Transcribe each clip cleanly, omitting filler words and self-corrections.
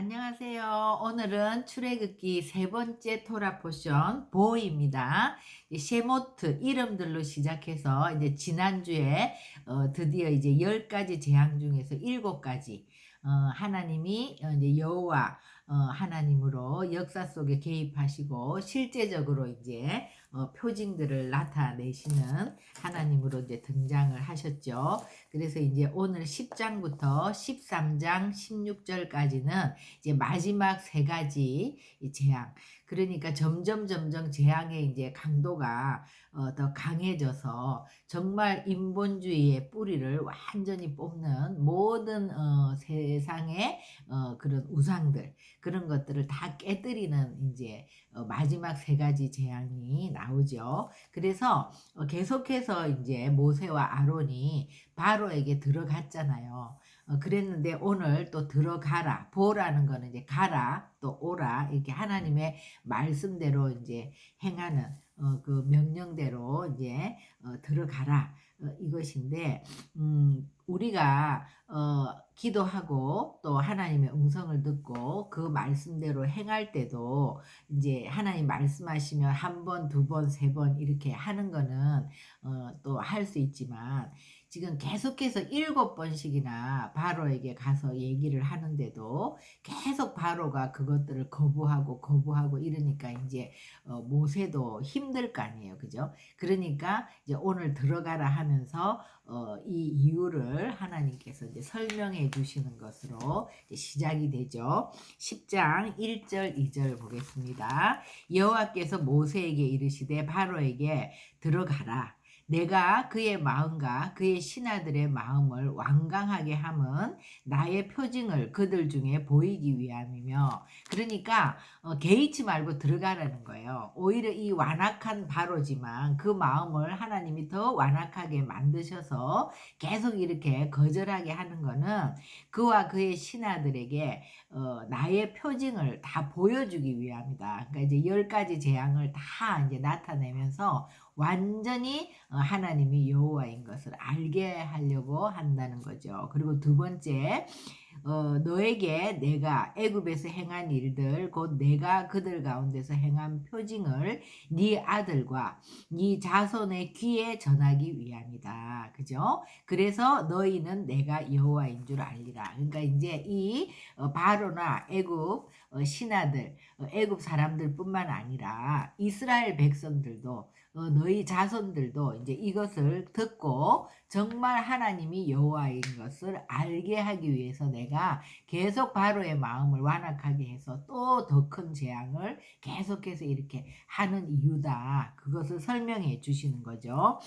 안녕하세요. 오늘은 출애굽기 세 번째 토라 포션 보입니다. 셰모트 이름들로 시작해서 이제 지난주에 드디어 이제 10가지 재앙 중에서 7가지 하나님이 이제 여호와 하나님으로 역사 속에 개입하시고 실제적으로 이제 표징들을 나타내시는 하나님으로 이제 등장을 하셨죠. 그래서 이제 오늘 10장부터 13장 16절까지는 이제 마지막 세 가지 이 재앙. 그러니까 점점 재앙의 이제 강도가 더 강해져서 정말 인본주의의 뿌리를 완전히 뽑는 모든 세상의 그런 우상들 그런 것들을 다 깨뜨리는 이제 마지막 세 가지 재앙이 나오죠. 그래서 계속해서 이제 모세와 아론이 바로에게 들어갔잖아요. 그랬는데 오늘 또 들어가라. 보라는 거는 이제 가라, 또 오라. 이렇게 하나님의 말씀대로 이제 행하는 그 명령대로 이제 들어가라. 이것인데 우리가 기도하고 또 하나님의 음성을 듣고 그 말씀대로 행할 때도 이제 하나님 말씀하시면 한 번, 두 번, 세 번 이렇게 하는 거는 또 할 수 있지만 지금 계속해서 7번씩이나 바로에게 가서 얘기를 하는데도 계속 바로가 그것들을 거부하고 이러니까 이제 모세도 힘들 거 아니에요. 그죠? 그러니까 이제 오늘 들어가라 하면서 이 이유를 하나님께서 이제 설명해 주시는 것으로 이제 시작이 되죠. 10장 1절 2절 보겠습니다. 여호와께서 모세에게 이르시되 바로에게 들어가라. 내가 그의 마음과 그의 신하들의 마음을 완강하게 함은 나의 표징을 그들 중에 보이기 위함이며, 그러니까 개의치 말고 들어가라는 거예요. 오히려 이 완악한 바로지만 그 마음을 하나님이 더 완악하게 만드셔서 계속 이렇게 거절하게 하는 거는 그와 그의 신하들에게 나의 표징을 다 보여주기 위함이다. 그러니까 이제 10가지 재앙을 다 이제 나타내면서 완전히 하나님이 여호와인 것을 알게 하려고 한다는 거죠. 그리고 두 번째, 너에게 내가 애굽에서 행한 일들 곧 내가 그들 가운데서 행한 표징을 네 아들과 네 자손의 귀에 전하기 위함이다. 그죠? 그래서 너희는 내가 여호와인 줄 알리라. 그러니까 이제 이 바로나 애굽 신하들, 애굽 사람들뿐만 아니라 이스라엘 백성들도 너희 자손들도 이제 이것을 듣고 정말 하나님이 여호와인 것을 알게 하기 위해서 내가 계속 바로의 마음을 완악하게 해서 또 더 큰 재앙을 계속해서 이렇게 하는 이유다. 그것을 설명해 주시는 거죠.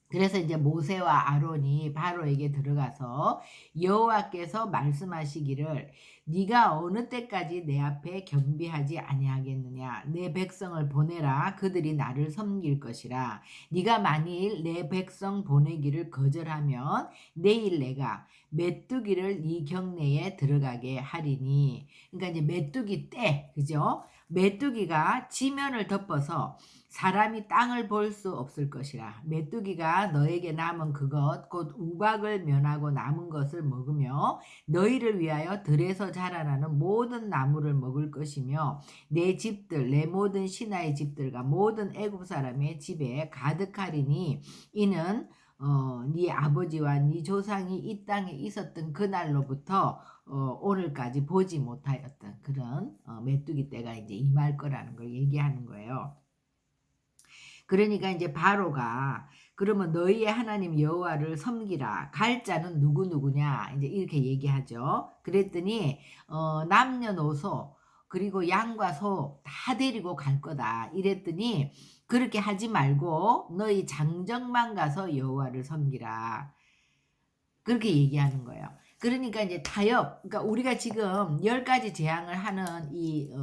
그래서 이제 모세와 아론이 바로에게 들어가서 여호와께서 말씀하시기를 네가 어느 때까지 내 앞에 겸비하지 아니하겠느냐. 내 백성을 보내라. 그들이 나를 섬길 것이라. 네가 만일 내 백성 보내기를 거절하면 내일 내가 메뚜기를 네 경내에 들어가게 하리니. 그러니까 이제 메뚜기 때, 그죠? 메뚜기가 지면을 덮어서 사람이 땅을 볼 수 없을 것이라. 메뚜기가 너에게 남은 그것 곧 우박을 면하고 남은 것을 먹으며 너희를 위하여 들에서 자라나는 모든 나무를 먹을 것이며 내 집들 내 모든 신하의 집들과 모든 애굽 사람의 집에 가득하리니 이는 네 아버지와 네 조상이 이 땅에 있었던 그날로부터 오늘까지 보지 못하였던 그런 메뚜기 때가 이제 임할 거라는 걸 얘기하는 거예요. 그러니까 이제 바로가 그러면 너희의 하나님 여호와를 섬기라. 갈 자는 누구냐 이제 이렇게 얘기하죠. 그랬더니 남녀노소 그리고 양과 소 다 데리고 갈 거다. 이랬더니 그렇게 하지 말고 너희 장정만 가서 여호와를 섬기라. 그렇게 얘기하는 거예요. 그러니까 이제 타협, 그러니까 우리가 지금 10가지 재앙을 하는 이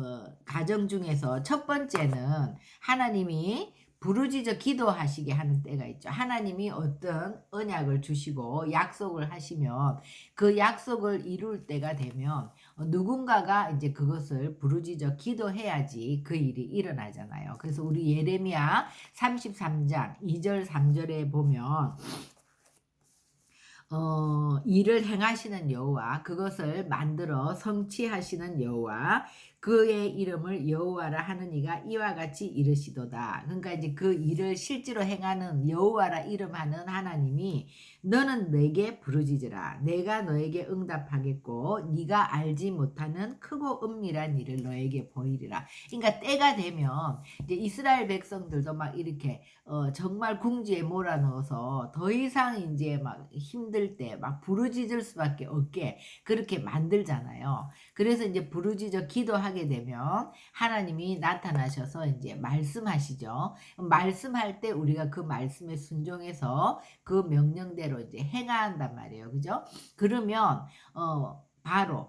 가정 중에서 첫 번째는 하나님이 부르짖어 기도하시게 하는 때가 있죠. 하나님이 어떤 언약을 주시고 약속을 하시면 그 약속을 이룰 때가 되면 누군가가 이제 그것을 부르짖어 기도해야지 그 일이 일어나잖아요. 그래서 우리 예레미야 33장 2절 3절에 보면 일을 행하시는 여호와, 그것을 만들어 성취하시는 여호와, 그의 이름을 여호와라 하는 이가 이와 같이 이르시도다. 그러니까 이제 그 일을 실제로 행하는 여호와라 이름하는 하나님이 너는 내게 부르짖으라. 내가 너에게 응답하겠고 네가 알지 못하는 크고 은밀한 일을 너에게 보이리라. 그러니까 때가 되면 이제 이스라엘 백성들도 막 이렇게 정말 궁지에 몰아넣어서 더 이상 이제 막 힘들 때 막 부르짖을 수밖에 없게 그렇게 만들잖아요. 그래서 이제 부르짖어 기도하게 되면 하나님이 나타나셔서 이제 말씀하시죠. 말씀할 때 우리가 그 말씀에 순종해서 그 명령대로 이제 행한단 말이에요. 그죠? 그러면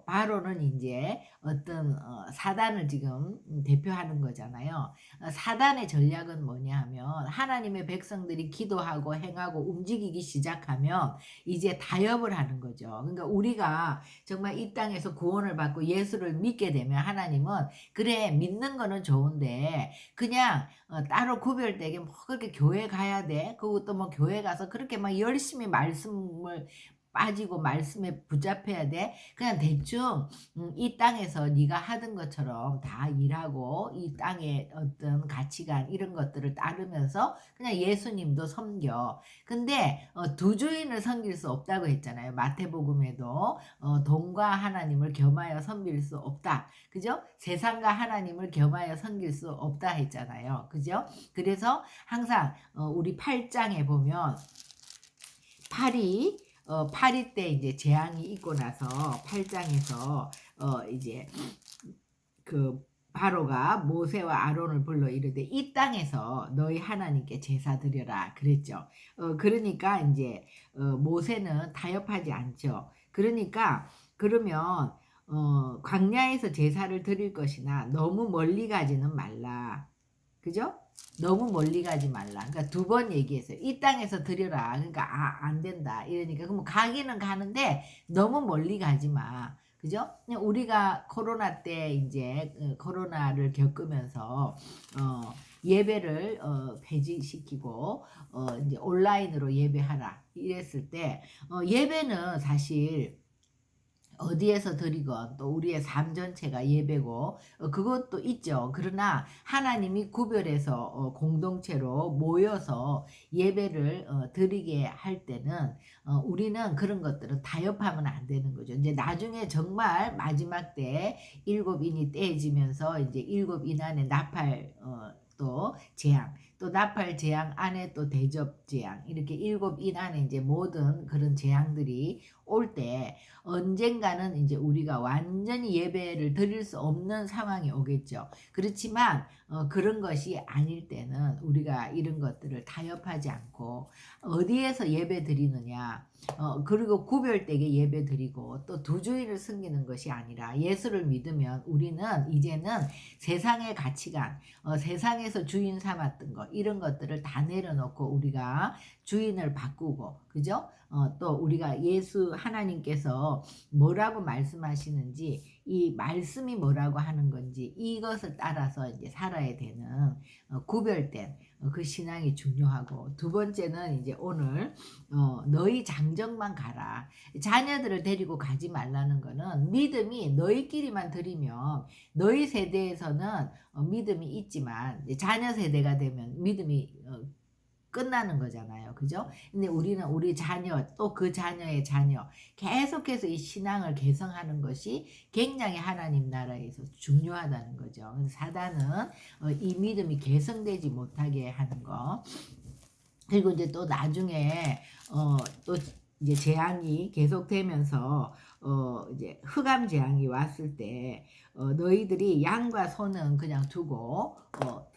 바로는 이제 어떤 사단을 지금 대표하는 거잖아요. 사단의 전략은 뭐냐 하면 하나님의 백성들이 기도하고 행하고 움직이기 시작하면 이제 타협을 하는 거죠. 그러니까 우리가 정말 이 땅에서 구원을 받고 예수를 믿게 되면 하나님은 그래 믿는 거는 좋은데 그냥 따로 구별되게 뭐 그렇게 교회 가야 돼. 그것도 뭐 교회 가서 그렇게 막 열심히 말씀을 빠지고 말씀에 붙잡혀야 돼. 그냥 대충 이 땅에서 네가 하던 것처럼 다 일하고 이 땅의 어떤 가치관 이런 것들을 따르면서 그냥 예수님도 섬겨. 근데 두 주인을 섬길 수 없다고 했잖아요. 마태복음에도 돈과 하나님을 겸하여 섬길 수 없다. 그죠? 세상과 하나님을 겸하여 섬길 수 없다 했잖아요. 그죠? 그래서 항상 우리 8장에 보면 파리 때 이제 재앙이 있고 나서 8장에서 이제 그 바로가 모세와 아론을 불러 이르되 이 땅에서 너희 하나님께 제사 드려라 그랬죠. 그러니까 이제 모세는 타협하지 않죠. 그러니까 그러면 광야에서 제사를 드릴 것이나 너무 멀리 가지는 말라. 그죠? 너무 멀리 가지 말라. 그러니까 두 번 얘기했어요. 이 땅에서 드려라. 그러니까 안 된다. 이러니까 그럼 가기는 가는데 너무 멀리 가지 마. 그죠? 우리가 코로나 때 이제 코로나를 겪으면서 예배를 폐지시키고 이제 온라인으로 예배하라 이랬을 때 예배는 사실 어디에서 드리건 또 우리의 삶 전체가 예배고 그것도 있죠. 그러나 하나님이 구별해서 공동체로 모여서 예배를 드리게 할 때는 우리는 그런 것들은 타협하면 안 되는 거죠. 이제 나중에 정말 마지막 때 일곱인이 떼지면서 이제 일곱인 안에 나팔 또 재앙, 또 나팔 재앙 안에 또 대접 재앙, 이렇게 일곱인 안에 이제 모든 그런 재앙들이 올 때 언젠가는 이제 우리가 완전히 예배를 드릴 수 없는 상황이 오겠죠. 그렇지만 그런 것이 아닐 때는 우리가 이런 것들을 타협하지 않고 어디에서 예배 드리느냐, 그리고 구별되게 예배 드리고 또 두 주일을 섬기는 것이 아니라 예수를 믿으면 우리는 이제는 세상의 가치관, 세상에서 주인 삼았던 것 이런 것들을 다 내려놓고 우리가 주인을 바꾸고, 그죠? 또 우리가 예수 하나님께서 뭐라고 말씀하시는지, 이 말씀이 뭐라고 하는 건지 이것을 따라서 이제 살아야 되는 구별된 그 신앙이 중요하고, 두 번째는 이제 오늘 너희 장정만 가라. 자녀들을 데리고 가지 말라는 거는 믿음이 너희끼리만 드리면 너희 세대에서는 믿음이 있지만 자녀 세대가 되면 믿음이 끝나는 거잖아요. 그죠? 근데 우리는 우리 자녀 또 그 자녀의 자녀 계속해서 이 신앙을 개성하는 것이 굉장히 하나님 나라에서 중요하다는 거죠. 그래서 사단은 이 믿음이 개성되지 못하게 하는 거. 그리고 이제 또 나중에 또 이제 재앙이 계속되면서 이제 흑암 재앙이 왔을 때 너희들이 양과 소는 그냥 두고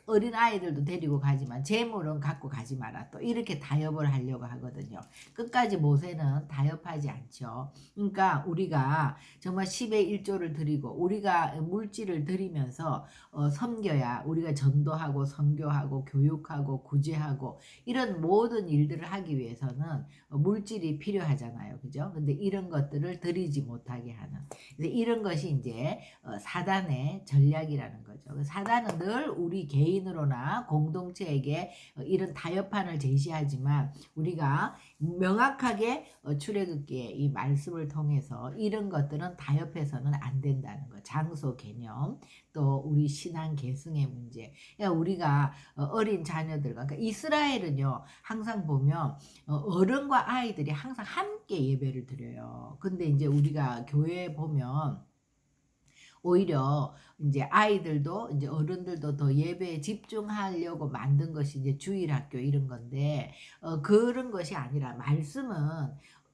어린 아이들도 데리고 가지만 재물은 갖고 가지 마라. 또 이렇게 타협을 하려고 하거든요. 끝까지 모세는 타협하지 않죠. 그러니까 우리가 정말 10의 1조를 드리고 우리가 물질을 드리면서 섬겨야 우리가 전도하고 선교하고 교육하고 구제하고 이런 모든 일들을 하기 위해서는 물질이 필요하잖아요. 그죠? 근데 이런 것들을 드리지 못하게 하는, 이런 것이 이제 사단의 전략이라는 거죠. 사단은 늘 우리 개인 개인으로나 공동체에게 이런 타협판을 제시하지만 우리가 명확하게 출애굽기의 이 말씀을 통해서 이런 것들은 타협해서는 안 된다는 거. 장소 개념, 또 우리 신앙 계승의 문제. 그러니까 우리가 어린 자녀들과, 그러니까 이스라엘은요 항상 보면 어른과 아이들이 항상 함께 예배를 드려요. 근데 이제 우리가 교회에 보면 오히려 이제 아이들도 이제 어른들도 더 예배에 집중하려고 만든 것이 이제 주일학교 이런 건데, 그런 것이 아니라 말씀은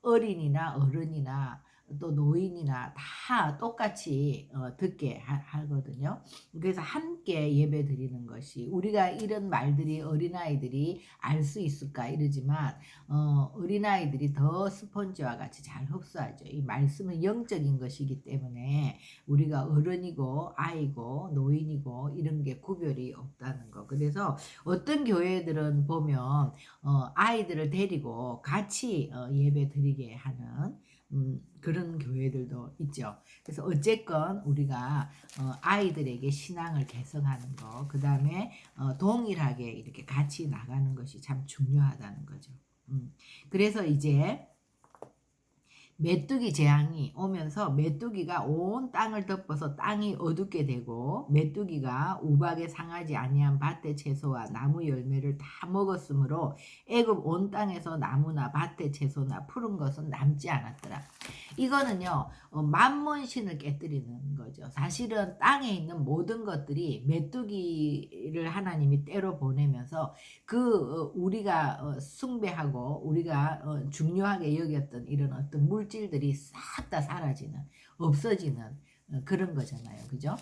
어린이나 어른이나 또 노인이나 다 똑같이 듣게 하거든요. 그래서 함께 예배 드리는 것이, 우리가 이런 말들이 어린아이들이 알 수 있을까 이러지만 어린아이들이 더 스펀지와 같이 잘 흡수하죠. 이 말씀은 영적인 것이기 때문에 우리가 어른이고 아이고 노인이고 이런 게 구별이 없다는 거. 그래서 어떤 교회들은 보면 아이들을 데리고 같이 예배 드리게 하는 그런 교회들도 있죠. 그래서 어쨌건 우리가 아이들에게 신앙을 개성하는 거, 그 다음에 동일하게 이렇게 같이 나가는 것이 참 중요하다는 거죠. 그래서 이제 메뚜기 재앙이 오면서 메뚜기가 온 땅을 덮어서 땅이 어둡게 되고, 메뚜기가 우박에 상하지 아니한 밭의 채소와 나무 열매를 다 먹었으므로 애굽 온 땅에서 나무나 밭의 채소나 푸른 것은 남지 않았더라. 이거는요 만몬신을 깨뜨리는 거죠. 사실은 땅에 있는 모든 것들이 메뚜기를 하나님이 때려 보내면서 우리가 숭배하고 우리가 중요하게 여겼던 이런 어떤 물질들이 싹 다 사라지는, 없어지는 그런 거잖아요. 그죠?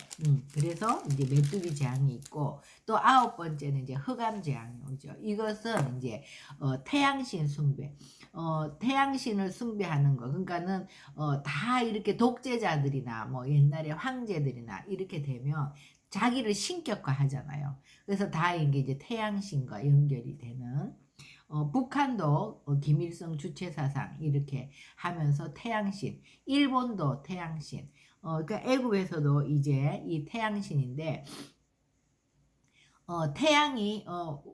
그래서 이제 메뚜기 재앙이 있고, 또 9번째는 이제 흑암 재앙이 오죠. 이것은 이제 태양신 숭배, 태양신을 숭배하는 거. 그러니까는 다 이렇게 독재자들이나 뭐 옛날에 황제들이나 이렇게 되면 자기를 신격화 하잖아요. 그래서 다 이게 태양신과 연결이 되는, 북한도 김일성 주체사상 이렇게 하면서 태양신, 일본도 태양신, 그러니까 애국에서도 이제 이 태양신인데, 태양이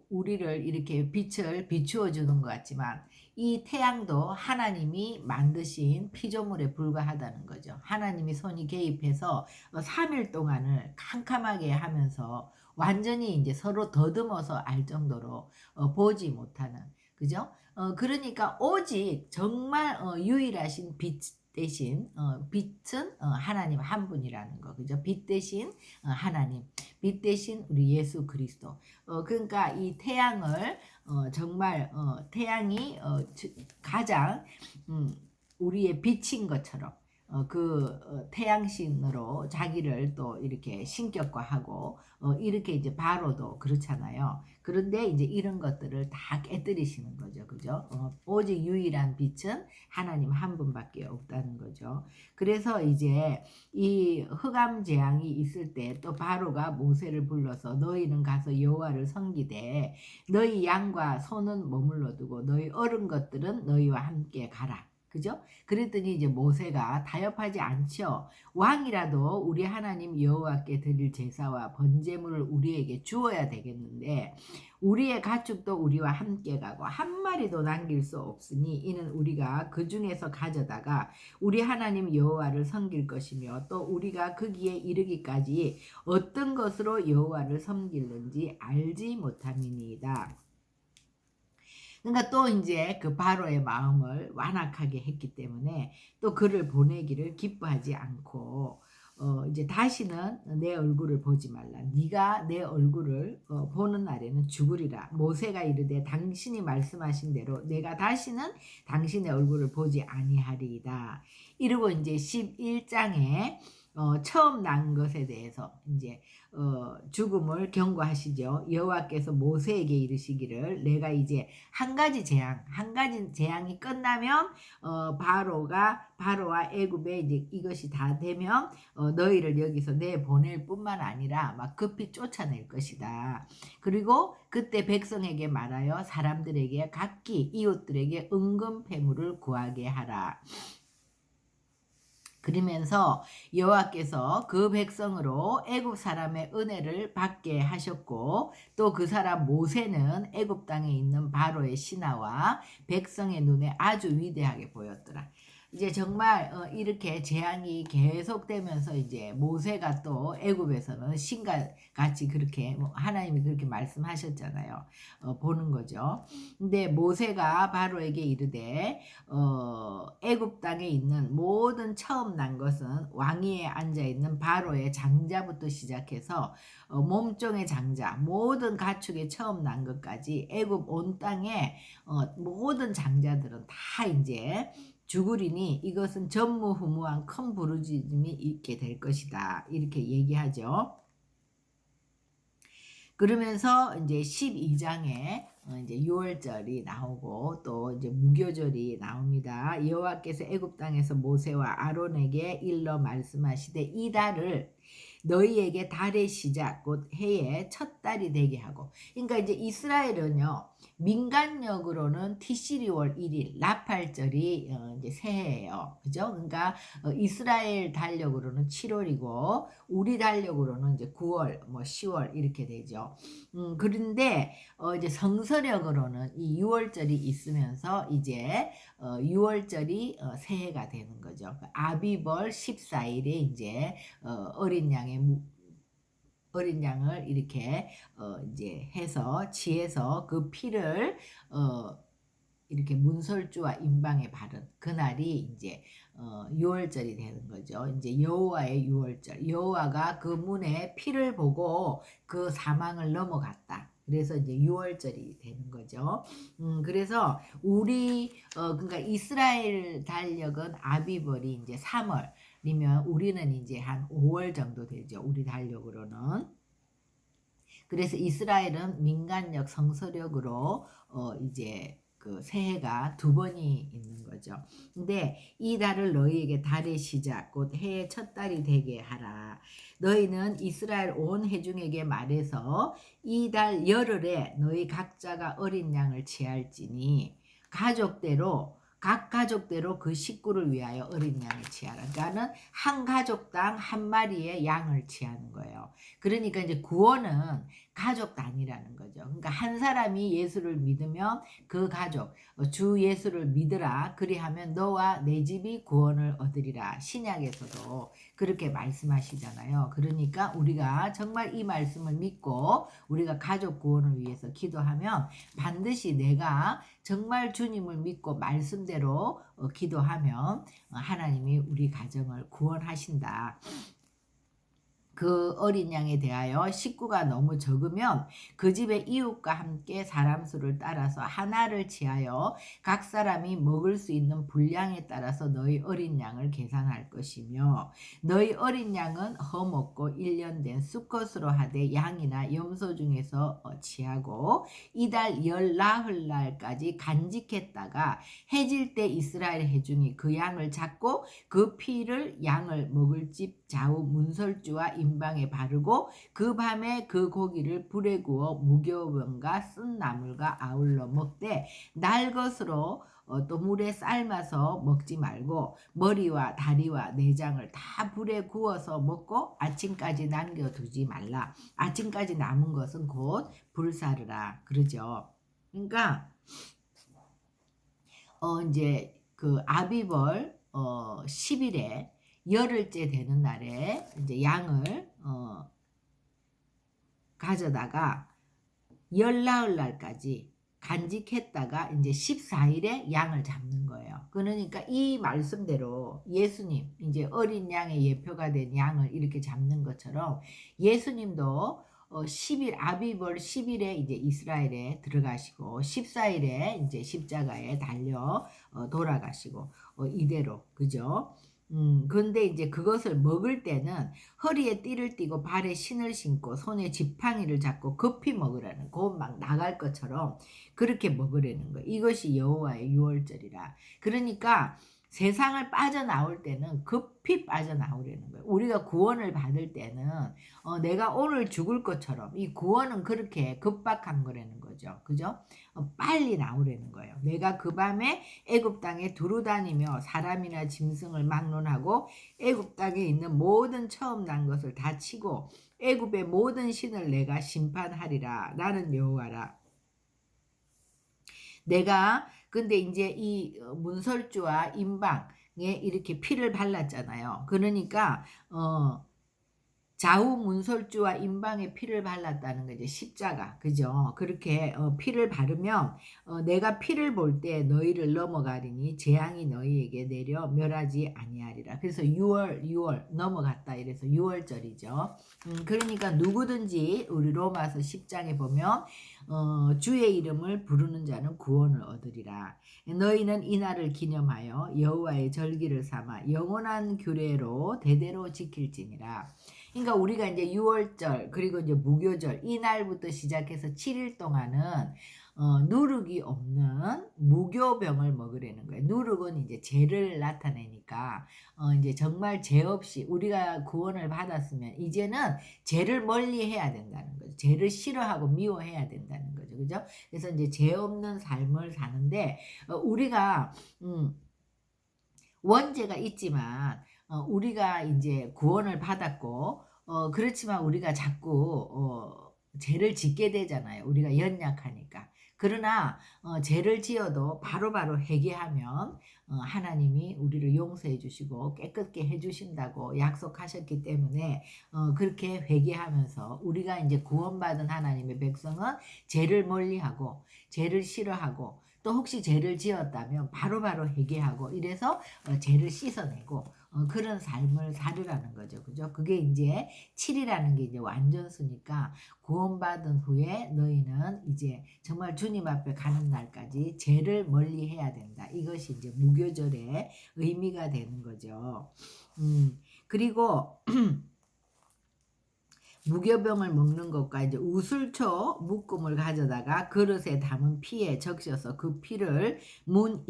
우리를 이렇게 빛을 비추어 주는 것 같지만 이 태양도 하나님이 만드신 피조물에 불과하다는 거죠. 하나님이 손이 개입해서 3일 동안을 캄캄하게 하면서 완전히 이제 서로 더듬어서 알 정도로 보지 못하는, 그죠? 그러니까 오직 정말 유일하신 빛 대신 빛은 하나님 한 분이라는 거, 그죠? 빛 대신 하나님, 빛 대신 우리 예수 그리스도. 그러니까 이 태양을 정말 태양이 가장 우리의 빛인 것처럼 태양신으로 자기를 또 이렇게 신격화하고, 이렇게 이제 바로도 그렇잖아요. 그런데 이제 이런 것들을 다 깨뜨리시는 거죠. 그죠? 오직 유일한 빛은 하나님 한 분밖에 없다는 거죠. 그래서 이제 이 흑암 재앙이 있을 때 또 바로가 모세를 불러서 너희는 가서 여호와를 섬기되 너희 양과 소는 머물러 두고 너희 어른 것들은 너희와 함께 가라. 그죠? 그랬더니 이제 모세가 타협하지 않죠. 왕이라도 우리 하나님 여호와께 드릴 제사와 번제물을 우리에게 주어야 되겠는데 우리의 가축도 우리와 함께 가고 한 마리도 남길 수 없으니 이는 우리가 그 중에서 가져다가 우리 하나님 여호와를 섬길 것이며 또 우리가 거기에 이르기까지 어떤 것으로 여호와를 섬길는지 알지 못함이니이다. 그러니까 또 이제 그 바로의 마음을 완악하게 했기 때문에 또 그를 보내기를 기뻐하지 않고 이제 다시는 내 얼굴을 보지 말라. 네가 내 얼굴을 보는 날에는 죽으리라. 모세가 이르되 당신이 말씀하신 대로 내가 다시는 당신의 얼굴을 보지 아니하리이다. 이러고 이제 11장에 처음 난 것에 대해서 이제 죽음을 경고하시죠. 여호와께서 모세에게 이르시기를 내가 이제 한 가지 재앙이 끝나면 바로와 애굽에 이제 이것이 다 되면 너희를 여기서 내보낼 뿐만 아니라 막 급히 쫓아낼 것이다. 그리고 그때 백성에게 말하여 사람들에게 각기 이웃들에게 은금 패물을 구하게 하라. 그러면서 여호와께서 그 백성으로 애굽 사람의 은혜를 받게 하셨고 또 그 사람 모세는 애굽 땅에 있는 바로의 신하와 백성의 눈에 아주 위대하게 보였더라. 이제 정말 이렇게 재앙이 계속되면서 이제 모세가 또 애굽에서는 신과 같이 그렇게 하나님이 그렇게 말씀하셨잖아요. 보는 거죠. 근데 모세가 바로에게 이르되 애굽 땅에 있는 모든 처음 난 것은 왕위에 앉아 있는 바로의 장자부터 시작해서 몸종의 장자 모든 가축의 처음 난 것까지 애굽 온 땅에 모든 장자들은 다 이제 죽으리니 이것은 전무후무한 큰 부르짖음이 있게 될 것이다. 이렇게 얘기하죠. 그러면서 이제 12장에 이제 유월절이 나오고 또 이제 무교절이 나옵니다. 여호와께서 애굽 땅에서 모세와 아론에게 일러 말씀하시되 이 달을 너희에게 달의 시작 곧 해의 첫 달이 되게 하고, 그러니까 이제 이스라엘은요 민간력으로는 티시리월 1일 나팔절이 이제 새해예요. 그죠? 그러니까 이스라엘 달력으로는 7월이고 우리 달력으로는 이제 9월, 뭐 10월 이렇게 되죠. 그런데 이제 성서력으로는 이 6월절이 있으면서 이제 6월절이 새해가 되는 거죠. 아비벌 14일에 이제 어린 양을 이렇게 이제 해서 지해서 그 피를 이렇게 문설주와 임방에 바른 그날이 이제 6월절이 되는 거죠. 이제 여호와의 6월절. 여호와가 그 문에 피를 보고 그 사망을 넘어갔다. 그래서 이제 6월절이 되는 거죠. 그래서 그러니까 이스라엘 달력은 아비벌이 이제 3월이면 우리는 이제 한 5월 정도 되죠. 우리 달력으로는. 그래서 이스라엘은 민간력 성서력으로 이제 그 새해가 두 번이 있는 거죠. 근데 이 달을 너희에게 달의 시작 곧 해의 첫 달이 되게 하라. 너희는 이스라엘 온 회중에게 말해서 이 달 열흘에 너희 각자가 어린 양을 취할지니 각 가족대로 그 식구를 위하여 어린 양을 취하라. 그러니까는 한 가족당 한 마리의 양을 취하는 거예요. 그러니까 이제 구원은 가족 단위라는 거죠. 그러니까 한 사람이 예수를 믿으면 그 가족, 주 예수를 믿으라. 그리하면 너와 내 집이 구원을 얻으리라. 신약에서도 그렇게 말씀하시잖아요. 그러니까 우리가 정말 이 말씀을 믿고 우리가 가족 구원을 위해서 기도하면 반드시 내가 정말 주님을 믿고 말씀대로 기도하면 하나님이 우리 가정을 구원하신다. 그 어린 양에 대하여 식구가 너무 적으면 그 집의 이웃과 함께 사람 수를 따라서 하나를 취하여 각 사람이 먹을 수 있는 분량에 따라서 너희 어린 양을 계산할 것이며 너희 어린 양은 허먹고 1년 된 수컷으로 하되 양이나 염소 중에서 취하고 이달 열 나흘날까지 간직했다가 해질 때 이스라엘 회중이 그 양을 잡고 그 피를 양을 먹을 집 좌우 문설주와 임방에 바르고 그 밤에 그 고기를 불에 구워 무교병과 쓴 나물과 아울러 먹되 날 것으로 또 물에 삶아서 먹지 말고 머리와 다리와 내장을 다 불에 구워서 먹고 아침까지 남겨두지 말라. 아침까지 남은 것은 곧 불사르라. 그러죠. 그러니까 이제 그 아비벌 10일에 열흘째 되는 날에 이제 양을 가져다가 열나흘 날까지 간직했다가 이제 14일에 양을 잡는 거예요. 그러니까 이 말씀대로 예수님 이제 어린 양의 예표가 된 양을 이렇게 잡는 것처럼 예수님도 10일 아비벌 10일에 이제 이스라엘에 들어가시고 14일에 이제 십자가에 달려 돌아가시고 이대로 그죠? 근데 이제 그것을 먹을 때는 허리에 띠를 띠고 발에 신을 신고 손에 지팡이를 잡고 급히 먹으라는 곧 막 나갈 것처럼 그렇게 먹으라는 거예요. 이것이 여호와의 유월절이라. 그러니까 세상을 빠져나올 때는 급히 빠져나오려는 거예요. 우리가 구원을 받을 때는 내가 오늘 죽을 것처럼 이 구원은 그렇게 급박한 거라는 거죠. 그죠? 빨리 나오려는 거예요. 내가 그 밤에 애굽 땅에 두루 다니며 사람이나 짐승을 막론하고 애굽 땅에 있는 모든 처음 난 것을 다 치고 애굽의 모든 신을 내가 심판하리라. 나는 여호와라. 내가 근데 이제 이 문설주와 임방에 이렇게 피를 발랐잖아요. 그러니까 좌우 문설주와 임방에 피를 발랐다는 거죠. 십자가. 그죠? 그렇게 피를 바르면 내가 피를 볼 때 너희를 넘어가리니 재앙이 너희에게 내려 멸하지 아니하리라. 그래서 6월 넘어갔다 이래서 6월절이죠. 그러니까 누구든지 우리 로마서 10장에 보면 주의 이름을 부르는 자는 구원을 얻으리라. 너희는 이날을 기념하여 여호와의 절기를 삼아 영원한 규례로 대대로 지킬지니라. 그러니까 우리가 이제 6월절 그리고 이제 무교절 이날부터 시작해서 7일 동안은 누룩이 없는 무교병을 먹으라는 거예요. 누룩은 이제 죄를 나타내니까 이제 정말 죄 없이 우리가 구원을 받았으면 이제는 죄를 멀리 해야 된다는 거죠. 죄를 싫어하고 미워해야 된다는 거죠. 그죠? 그래서 이제 죄 없는 삶을 사는데 우리가 원죄가 있지만 우리가 이제 구원을 받았고 그렇지만 우리가 자꾸 죄를 짓게 되잖아요. 우리가 연약하니까. 그러나 죄를 지어도 바로바로 회개하면 하나님이 우리를 용서해 주시고 깨끗게 해 주신다고 약속하셨기 때문에 그렇게 회개하면서 우리가 이제 구원받은 하나님의 백성은 죄를 멀리하고 죄를 싫어하고 또 혹시 죄를 지었다면 바로바로 회개하고 이래서 죄를 씻어내고 그런 삶을 살으라는 거죠. 그죠? 그게 이제 7이라는 게 이제 완전수니까 구원받은 후에 너희는 이제 정말 주님 앞에 가는 날까지 죄를 멀리 해야 된다. 이것이 이제 무교절의 의미가 되는 거죠. 그리고 무교병을 먹는 것과 이제 우슬초 묶음을 가져다가 그릇에 담은 피에 적셔서 그 피를 문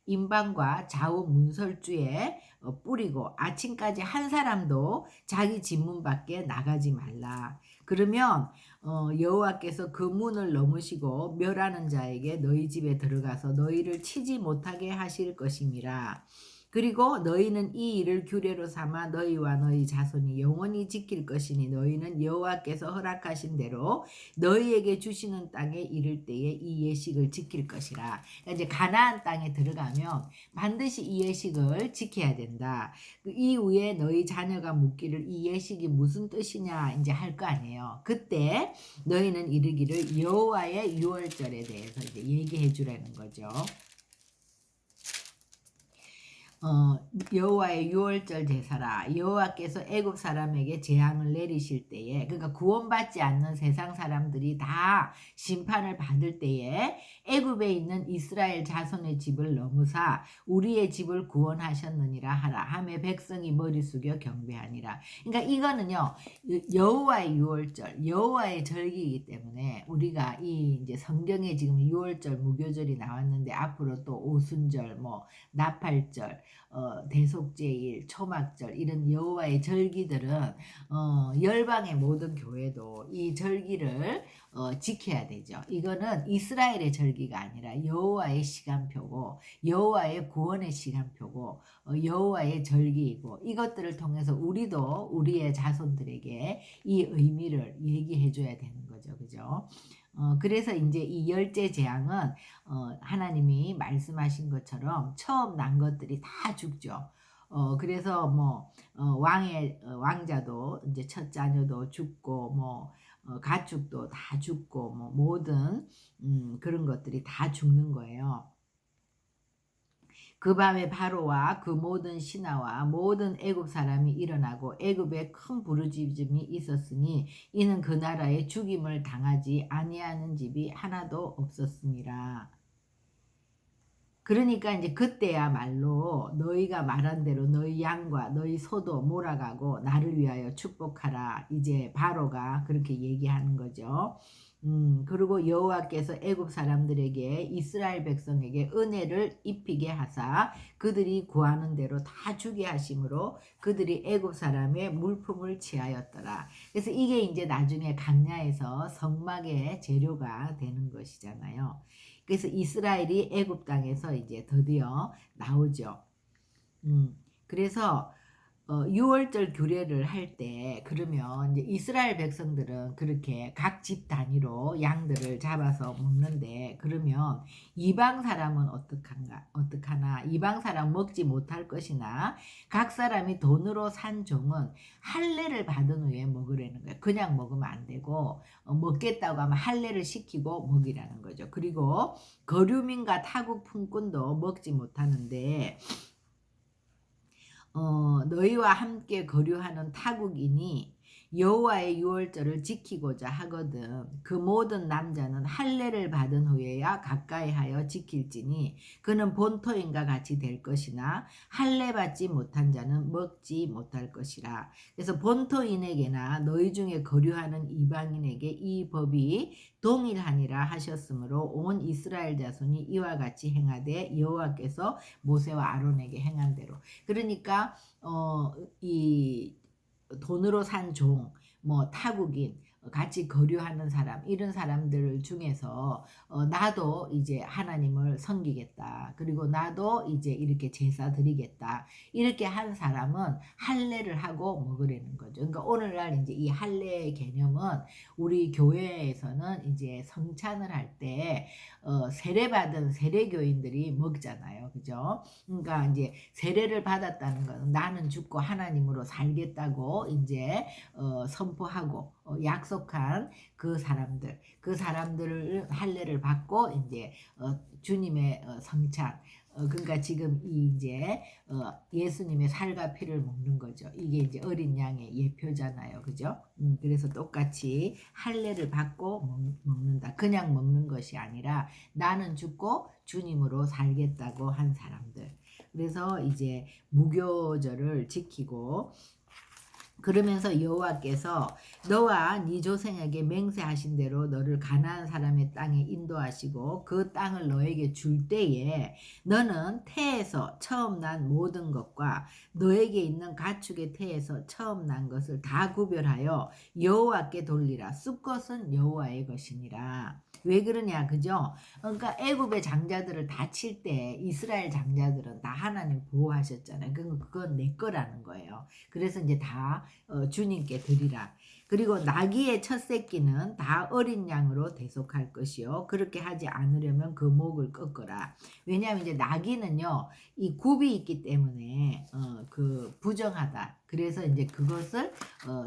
임방과 좌우 문설주에 뿌리고 아침까지 한 사람도 자기 집 문 밖에 나가지 말라. 그러면 여호와께서 그 문을 넘으시고 멸하는 자에게 너희 집에 들어가서 너희를 치지 못하게 하실 것임이라. 그리고 너희는 이 일을 규례로 삼아 너희와 너희 자손이 영원히 지킬 것이니 너희는 여호와께서 허락하신 대로 너희에게 주시는 땅에 이를 때에 이 예식을 지킬 것이라. 그러니까 이제 가나안 땅에 들어가면 반드시 이 예식을 지켜야 된다. 그 이후에 너희 자녀가 묻기를 이 예식이 무슨 뜻이냐 이제 할 거 아니에요. 그때 너희는 이르기를 여호와의 유월절에 대해서 이제 얘기해 주라는 거죠. 여호와의 유월절 제사라. 여호와께서 애굽 사람에게 재앙을 내리실 때에 그러니까 구원받지 않는 세상 사람들이 다 심판을 받을 때에 애굽에 있는 이스라엘 자손의 집을 넘으사 우리의 집을 구원하셨느니라 하라 하매 백성이 머리 숙여 경배하니라. 그러니까 이거는요 여호와의 유월절 여호와의 절기이기 때문에 우리가 이 이제 성경에 지금 유월절 무교절이 나왔는데 앞으로 또 오순절 뭐 나팔절 대속제일, 초막절 이런 여호와의 절기들은 열방의 모든 교회도 이 절기를 지켜야 되죠. 이거는 이스라엘의 절기가 아니라 여호와의 시간표고 여호와의 구원의 시간표고 여호와의 절기이고 이것들을 통해서 우리도 우리의 자손들에게 이 의미를 얘기해 줘야 되는 거죠. 그죠? 그래서 이제 이 열째 재앙은 하나님이 말씀하신 것처럼 처음 난 것들이 다 죽죠. 그래서 뭐 왕자도 이제 첫 자녀도 죽고 뭐 가축도 다 죽고 뭐 모든 그런 것들이 다 죽는 거예요. 그 밤에 바로와 그 모든 신하와 모든 애굽 사람이 일어나고 애굽에 큰 부르짖음이 있었으니 이는 그 나라에 죽임을 당하지 아니하는 집이 하나도 없었습니다. 그러니까 이제 그때야말로 너희가 말한 대로 너희 양과 너희 소도 몰아가고 나를 위하여 축복하라. 이제 바로가 그렇게 얘기하는 거죠. 그리고 여호와께서 애굽 사람들에게 이스라엘 백성에게 은혜를 입히게 하사 그들이 구하는 대로 다 주게 하심으로 그들이 애굽 사람의 물품을 취하였더라. 그래서 이게 이제 나중에 강야에서 성막의 재료가 되는 것이잖아요. 그래서 이스라엘이 애굽 땅에서 이제 드디어 나오죠. 그래서 6월절 규례를 할 때 그러면 이제 이스라엘 백성들은 그렇게 각 집 단위로 양들을 잡아서 먹는데 그러면 이방 사람은 어떡하나 이방 사람 먹지 못할 것이나 각 사람이 돈으로 산 종은 할례를 받은 후에 먹으라는 거예요. 그냥 먹으면 안 되고 먹겠다고 하면 할례를 시키고 먹이라는 거죠. 그리고 거류민과 타국 품꾼도 먹지 못하는데 너희와 함께 거류하는 타국인이 여호와의 유월절을 지키고자 하거든 그 모든 남자는 할례를 받은 후에야 가까이하여 지킬지니 그는 본토인과 같이 될 것이나 할례 받지 못한 자는 먹지 못할 것이라. 그래서 본토인에게나 너희 중에 거류하는 이방인에게 이 법이 동일하니라 하셨으므로 온 이스라엘 자손이 이와 같이 행하되 여호와께서 모세와 아론에게 행한 대로. 그러니까 이 돈으로 산 종, 뭐 타국인, 같이 거류하는 사람 이런 사람들 중에서 나도 이제 하나님을 섬기겠다. 그리고 나도 이제 이렇게 제사 드리겠다. 이렇게 한 사람은 할례를 하고 먹으려는 거죠. 그러니까 오늘날 이제 이 할례의 개념은 우리 교회에서는 이제 성찬을 할 때 세례받은 세례교인들이 먹잖아요. 그죠? 그러니까 이제 세례를 받았다는 것은 나는 죽고 하나님으로 살겠다고 이제 선포하고 약속한 그 사람들을 할례를 받고 이제 주님의 성찬 그러니까 지금 이제 예수님의 살과 피를 먹는 거죠. 이게 이제 어린 양의 예표잖아요. 그죠? 그래서 똑같이 할례를 받고 먹는다. 그냥 먹는 것이 아니라 나는 죽고 주님으로 살겠다고 한 사람들. 그래서 이제 무교절을 지키고 그러면서 여호와께서 너와 네 조상에게 맹세하신 대로 너를 가나안 사람의 땅에 인도하시고 그 땅을 너에게 줄 때에 너는 태에서 처음 난 모든 것과 너에게 있는 가축의 태에서 처음 난 것을 다 구별하여 여호와께 돌리라. 숫것은 여호와의 것이니라. 왜 그러냐 그죠? 그러니까 애굽의 장자들을 다 칠 때 이스라엘 장자들은 다 하나님 보호하셨잖아요. 그건 내 거라는 거예요. 그래서 이제 다 주님께 드리라. 그리고 나귀의 첫 새끼는 다 어린 양으로 대속할 것이요. 그렇게 하지 않으려면 그 목을 꺾어라. 왜냐하면 이제 나귀는요, 이 굽이 있기 때문에 그 부정하다. 그래서 이제 그것을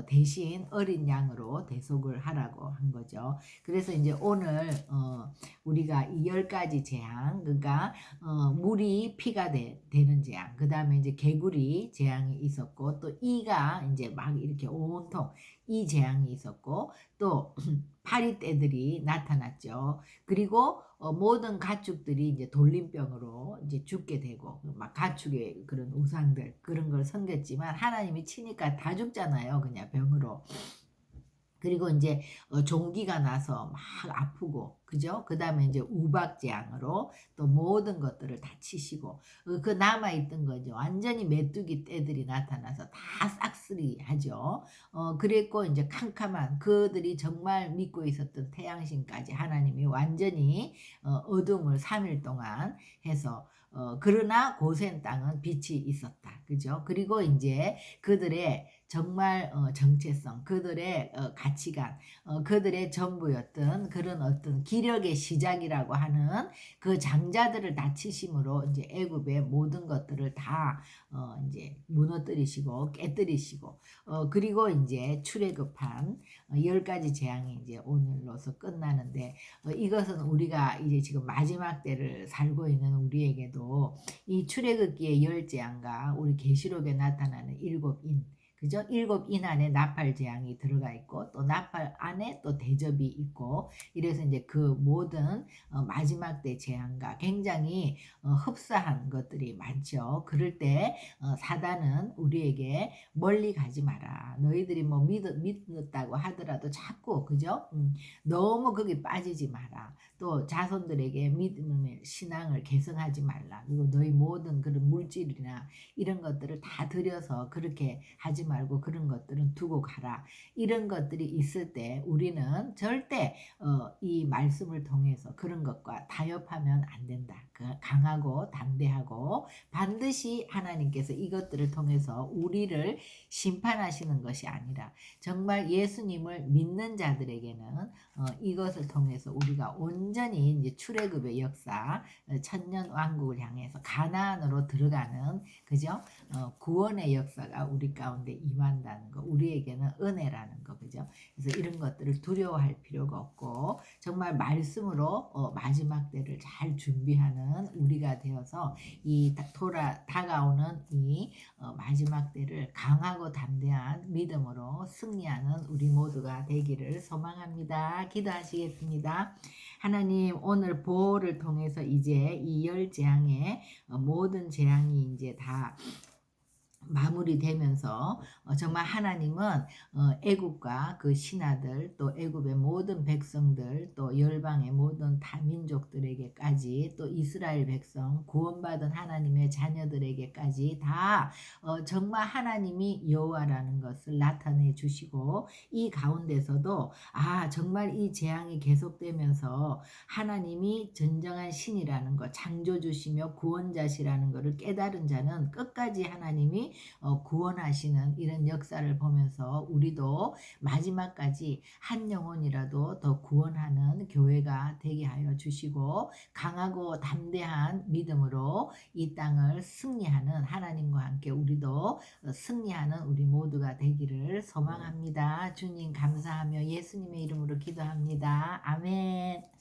대신 어린 양으로 대속을 하라고 한 거죠. 그래서 이제 오늘 우리가 이 10가지 재앙, 그러니까 물이 피가 되는 재앙, 그 다음에 이제 개구리 재앙이 있었고 또 이가 이제 막 이렇게 온통 이 재앙이 있었고 또 파리떼들이 나타났죠. 그리고 모든 가축들이 이제 돌림병으로 이제 죽게 되고 막 가축의 그런 우상들 그런 걸 섬겼지만 하나님이 치니까 다 죽잖아요. 그냥 병으로. 그리고 이제 종기가 나서 막 아프고 그죠? 그 다음에 이제 우박재앙으로 또 모든 것들을 다 치시고 그 남아있던 거죠. 완전히 메뚜기 떼들이 나타나서 다 싹쓸이 하죠. 그랬고 이제 캄캄한 그들이 정말 믿고 있었던 태양신까지 하나님이 완전히 어둠을 3일 동안 해서 그러나 고센 땅은 빛이 있었다. 그죠? 그리고 이제 그들의 정말 정체성, 그들의 가치관, 그들의 전부였던 그런 어떤 기력의 시작이라고 하는 그 장자들을 다 치심으로 이제 애굽의 모든 것들을 다 이제 무너뜨리시고 깨뜨리시고 그리고 이제 출애굽한 10가지 재앙이 이제 오늘로서 끝나는데 이것은 우리가 이제 지금 마지막 때를 살고 있는 우리에게도 이 출애굽기의 10재앙과 우리 계시록에 나타나는 7인 그죠? 7인 안에 나팔 재앙이 들어가 있고 또 나팔 안에 또 대접이 있고 이래서 이제 그 모든 마지막 때 재앙과 굉장히 흡사한 것들이 많죠. 그럴 때 사단은 우리에게 멀리 가지 마라. 너희들이 뭐 믿었다고 하더라도 자꾸 그죠? 너무 거기 빠지지 마라. 또 자손들에게 믿음의 신앙을 계승하지 말라. 그리고 너희 모든 그런 물질이나 이런 것들을 다 들여서 그렇게 하지 말고 그런 것들은 두고 가라. 이런 것들이 있을 때 우리는 절대 이 말씀을 통해서 그런 것과 타협하면 안 된다. 강하고 담대하고 반드시 하나님께서 이것들을 통해서 우리를 심판하시는 것이 아니라 정말 예수님을 믿는 자들에게는 이것을 통해서 우리가 온전히 이제 출애굽의 역사, 천년 왕국을 향해서 가나안으로 들어가는 그죠? 구원의 역사가 우리 가운데 임한다는 거, 우리에게는 은혜라는 거, 그죠? 그래서 이런 것들을 두려워할 필요가 없고 정말 말씀으로 마지막 때를 잘 준비하는 우리가 되어서 이 다가오는 이 마지막 때를 강하고 담대한 믿음으로 승리하는 우리 모두가 되기를 소망합니다. 기도하시겠습니다. 하나님, 오늘 보호를 통해서 이제 이 열 재앙의 모든 재앙이 이제 다 마무리되면서 정말 하나님은 애굽과 그 신하들 또 애굽의 모든 백성들 또 열방의 모든 다민족들에게까지 또 이스라엘 백성 구원받은 하나님의 자녀들에게까지 다 정말 하나님이 여호와라는 것을 나타내 주시고 이 가운데서도 정말 이 재앙이 계속되면서 하나님이 진정한 신이라는 것 창조주시며 구원자시라는 것을 깨달은 자는 끝까지 하나님이 구원하시는 이런 역사를 보면서 우리도 마지막까지 한 영혼이라도 더 구원하는 교회가 되게 하여 주시고 강하고 담대한 믿음으로 이 땅을 승리하는 하나님과 함께 우리도 승리하는 우리 모두가 되기를 소망합니다. 주님 감사하며 예수님의 이름으로 기도합니다. 아멘.